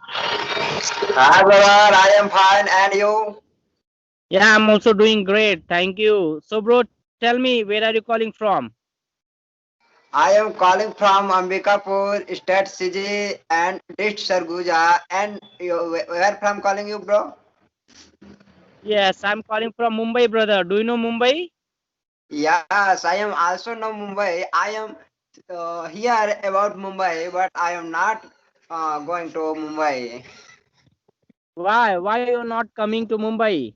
Hi, brother. I am fine, and you? Yeah, I'm also doing great. Thank you. So, bro, tell me, where are you calling from? I am calling from Ambikapur, State City, and District Sarguja. And where from calling you, bro? Yes, I'm calling from Mumbai, brother. Do you know Mumbai? Yes, I am also know Mumbai. I am here about Mumbai, but I am not going to Mumbai. Why? Why you're not coming to Mumbai?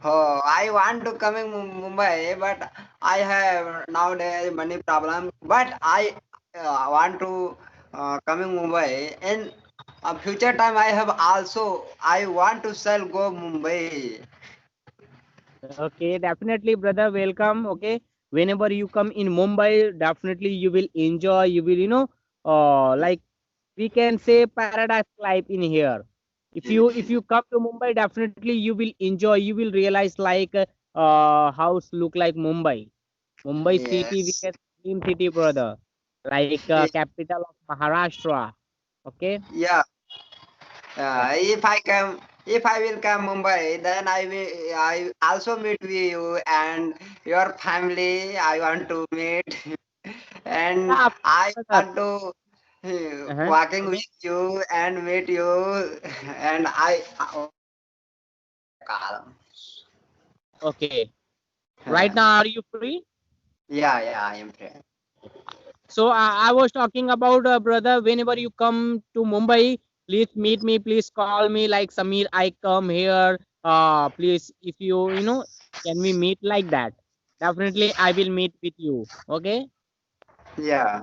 Oh, I want to come in Mumbai, but I have nowadays money problem. But I want to come in Mumbai. In a future time, I want to sell go Mumbai. Okay, definitely, brother. Welcome. Okay, whenever you come in Mumbai, definitely you will enjoy. You will, like we can say paradise life in here. If you come to Mumbai, definitely you will enjoy. You will realize like house look like Mumbai. Mumbai city, we Yes. can dream city, brother. Like capital of Maharashtra. Okay. Yeah. Yeah. If I will come Mumbai, then I also meet with you and your family. I want to meet, and Yeah, I brother. want to Uh-huh. walking with you and meet you, and I. Oh, Okay. Right now, are you free? yeah, yeah, I am free. So I was talking about brother. Whenever you come to Mumbai, please meet me. Please call me like Samir. I come here. Please, if can we meet like that? Definitely, I will meet with you. Okay. Yeah,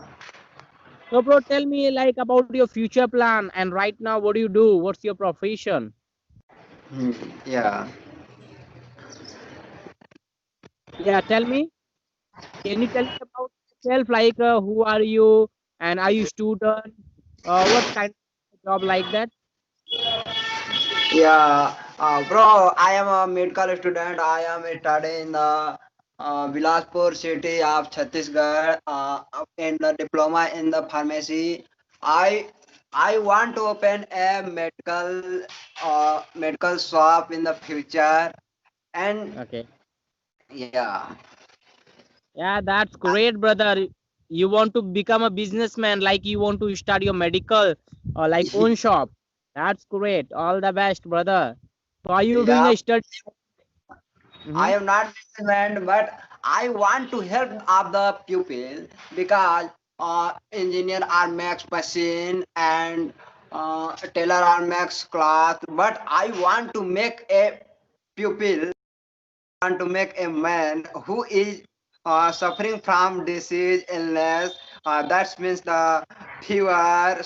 So, bro, tell me like about your future plan. And right now, what do you do? What's your profession? hmm, yeah, Yeah, tell me. Can you tell me about yourself? Like, who are you? And are you student? What kind of job like that? yeah. Bro, I am a medical student. I am studying in the Bilaspur city of Chhattisgarh in the diploma in the pharmacy. I I want to open a medical shop in the future, and Okay. yeah, Yeah, that's great, brother. You want to become a businessman, like you want to start your medical or like own shop. That's great. All the best, brother. So are you doing yeah. a study? I Hmm. am not businessman, but I want to help of the pupil because engineer are makes machine and tailor are makes cloth. But I want to make a pupil, want to make a man who is suffering from disease, illness. That means the fever,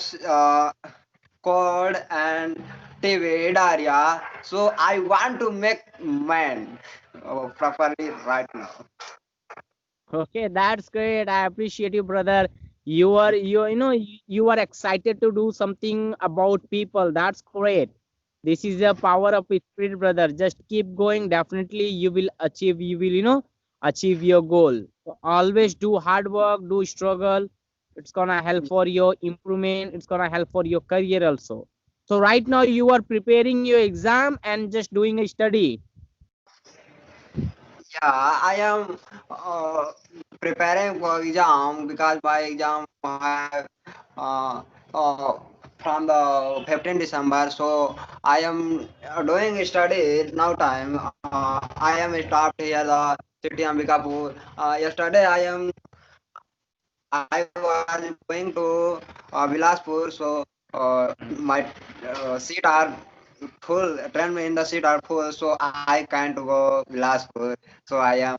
cold, and TB, diarrhea. So I want to make man properly right now. Okay, that's great. I appreciate you, brother. You are excited to do something about people. That's great. This is the power of spirit, brother. Just keep going. Definitely, you will achieve. You will, achieve your goal. So always do hard work, do struggle. It's gonna help for your improvement. It's gonna help for your career also. So right now, you are preparing your exam and just doing a study. Yeah, I am preparing for exam because my exam have uh, uh, from the 15 December. So I am doing study now time. I am stopped here the city Ambikapur. Yesterday I was going to Bilaspur. So my seat are full. Train in the seat are full. So I can't go Bilaspur. So I am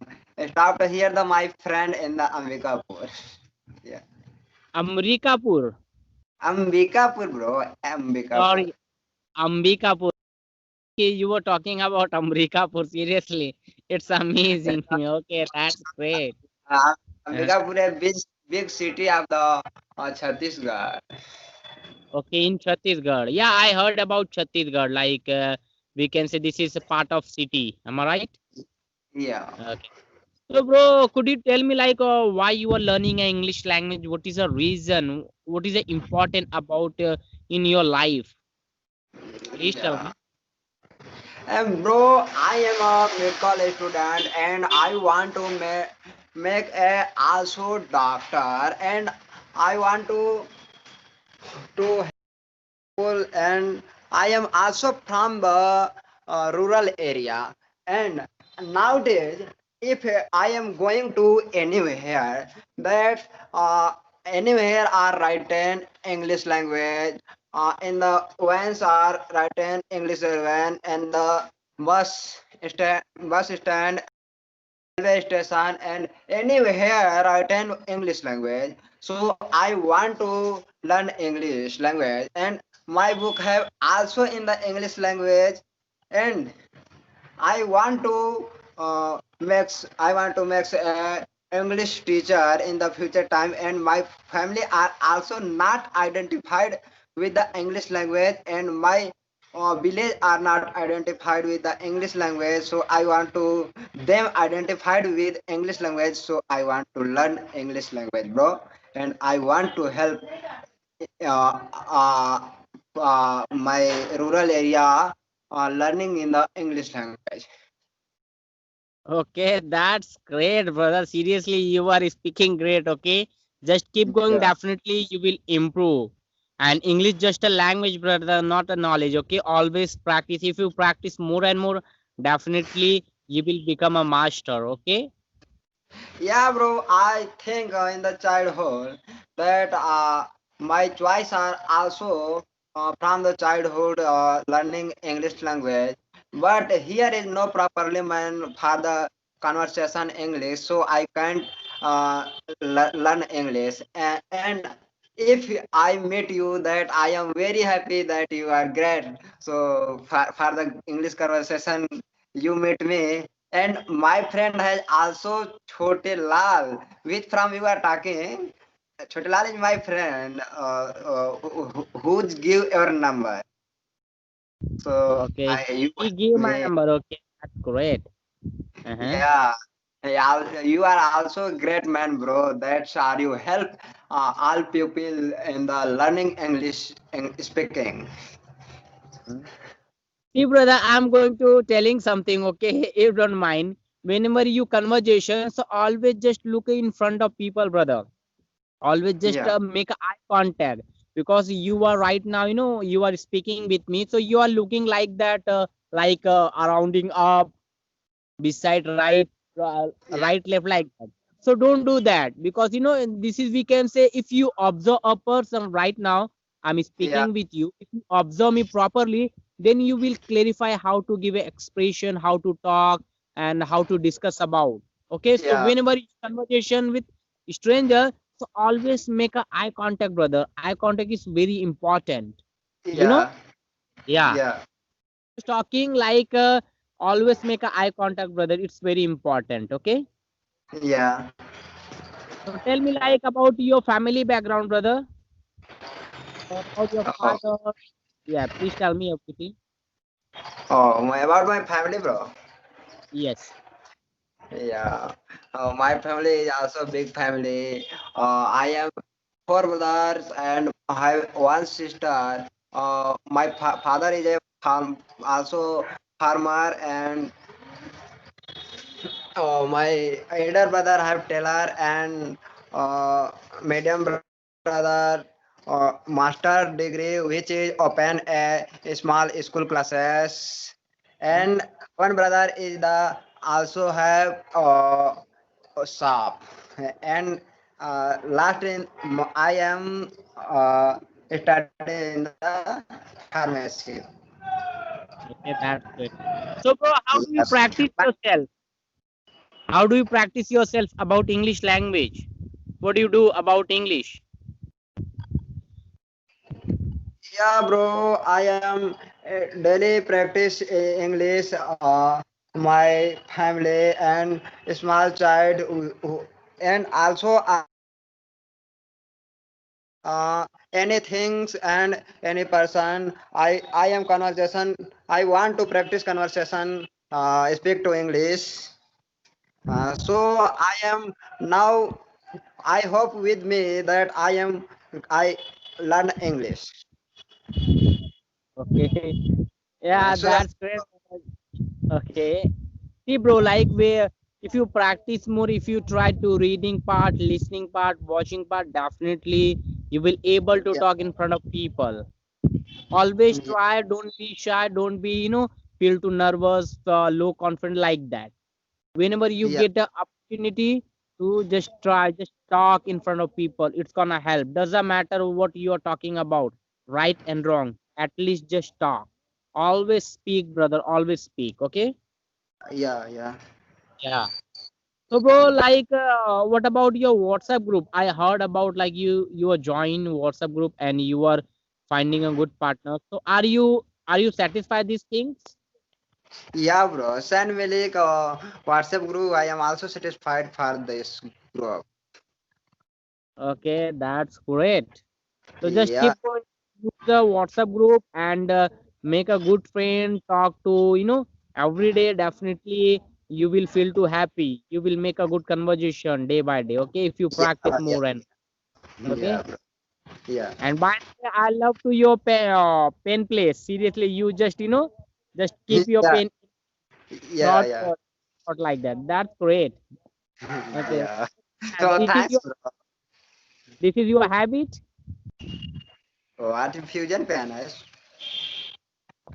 stopped here the my friend in the Ambikapur. Yeah. Amrikapur. Ambikapur, bro. Ambikapur. Sorry, Ambikapur. Okay, you were talking about Amrikapur. Seriously, it's amazing. Okay, that's great. Uh, Uh, Ambikapur is big city of the Chhattisgarh. okay, in Chhattisgarh. Yeah, I heard about Chhattisgarh. Like we can say this is a part of city. Am I right? Yeah. Okay. So, bro, could you tell me like why you are learning a English language? What is the reason? What is the important about in your life? Please tell Yeah. me. And bro, I am a mid-college student and I want to make a also doctor, and I want to helpful, and I am also from the rural area. And nowadays, if I am going to anywhere, that anywhere are written English language, in the vans are written English van, and the bus stand, railway station, and anywhere written English language. So I want to learn English language, and my book have also in the English language, and I want to I want to make a English teacher in the future time, and my family are also not identified with the English language, and my village are not identified with the English language. So I want to them identified with English language. So I want to learn English language, bro, and I want to help uh, uh, my rural area learning in the English language. Okay, that's great, brother. Seriously, you are speaking great. Okay, just keep going. Yeah. Definitely, you will improve. And English just a language, brother, not a knowledge. Okay, always practice. If you practice more and more, definitely you will become a master. Okay. Yeah, bro. I think in the childhood that my choice are also from the childhood learning English language. But here is no properly man for the conversation English, so I can't learn English. And if I meet you, that I am very happy that you are great. So for the English conversation, you meet me. And my friend has also Chote Lal, which from you are talking. Chote Lal is my friend, who's give your number. So Okay. I you He gave my me, number. Okay, that's great. Uh-huh. yeah. Yeah, you are also a great man, bro. That's how you help all people in the learning English and speaking. See, brother, I'm going to telling something, okay? If you don't mind, whenever you conversations, always just look in front of people, brother. Always just Yeah, make eye contact, because you are right now, you are speaking with me, so you are looking like that, like rounding up beside right, yeah, right left, like that. So don't do that, because this is, we can say, if you observe a person right now, I'm yeah, speaking with you, if you observe me properly, then you will clarify how to give an expression, how to talk, and how to discuss about. Okay, so yeah, whenever you conversation with stranger, so always make a eye contact, brother. Eye contact is very important, you know. yeah, Yeah, yeah, talking like, always make a eye contact, brother. It's very important. Okay, yeah. so tell me like about your family background, brother. About your Oh, father. Yeah, please tell me everything. about my family, bro. Yes. Yeah, my family is also big family. I am four brothers and I have one sister. My father is a also farmer, and my elder brother have tailor, and medium brother master degree, which is open a small school classes, Mhm. and one brother is the also have shop, and last in I am studying in the pharmacy. Okay, that's good. So, bro, how do you Yes. practice yourself? How do you practice yourself about English language? What do you do about English? Yeah, bro, I am daily practice English. My family and small child, and also anything and any person. I am conversation. I want to practice conversation. Speak to English. So I am now. I hope with me that I learn English. Okay. Yeah, So that's great. Okay. See, bro, like where if you practice more, if you try to reading part, listening part, watching part, definitely you will able to yeah, talk in front of people. Always yeah, try, don't be shy, don't be, feel too nervous, low confident like that. Whenever you yeah, get the opportunity to just try, just talk in front of people, it's gonna help. Doesn't matter what you are talking about, right and wrong. At least just talk. Always speak, brother. Always speak. Okay. yeah, yeah. Yeah. So, bro, like, what about your WhatsApp group? I heard about like you are joining WhatsApp group and you are finding a good partner. So, are you satisfied these things? Yeah, bro. Send me like WhatsApp group. I am also satisfied for this group. Okay, that's great. So just Yeah, keep going, use the WhatsApp group and make a good friend. Talk to every day. Definitely, you will feel too happy. You will make a good conversation day by day. Okay, if you yeah, practice yeah, more and yeah, okay. bro. Yeah, And by the way, I love to your pen place. Seriously, you just just keep your yeah, pen, yeah, not yeah, not like that. That's great. Okay, yeah. and So thanks, bro. this is your habit. What infusion pen is?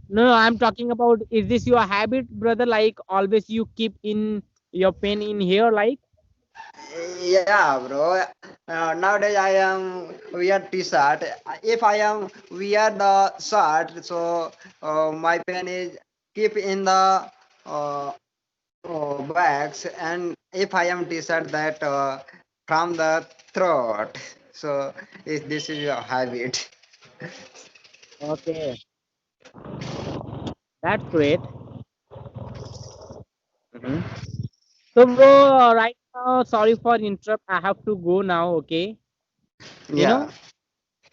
No, no, I'm talking about is this your habit, brother? Like always you keep in your pen in here, like Yeah, bro. Nowadays I am wear t-shirt. If I am wear the shirt, so my pen is keep in the uh, bags, and if I am t-shirt that from the throat. So this is your habit. okay, that's great. Mhm. So bro, right now, sorry for interrupt. I have to go now. Okay, you Yeah, know,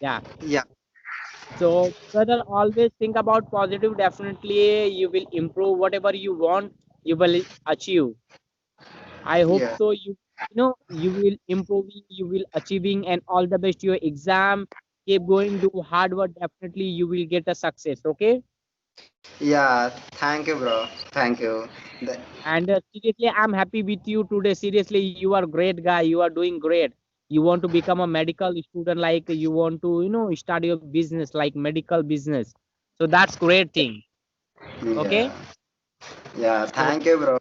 yeah. yeah, So brother, always think about positive. Definitely, you will improve whatever you want. You will achieve. I hope yeah. so. You will improving, you will achieving, and all the best to your exam. Keep going, do hard work. Definitely, you will get a success. Okay. Yeah, thank you, bro. Thank you. And seriously, I'm happy with you today. Seriously, you are great guy. You are doing great. You want to become a medical student, like you want to, start your business, like medical business. So that's great thing. Yeah, Okay. yeah, So thank you, bro.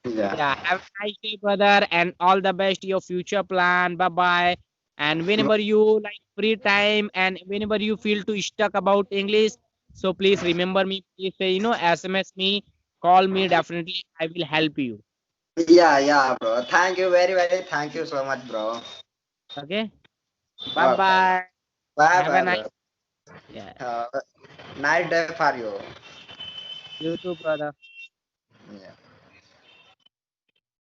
Yeah, yeah, have a nice day, brother, and all the best. Your future plan. Bye bye. And whenever you like free time, and whenever you feel too stuck about English, so please remember me. Please say, SMS me, call me. Definitely, I will help you. yeah, yeah, bro. Thank you very, very. Thank you so much, bro. Okay. Bye Okay. bye. Bye, Have a bye, nice bro. yeah. Nice day for you. You too, brother.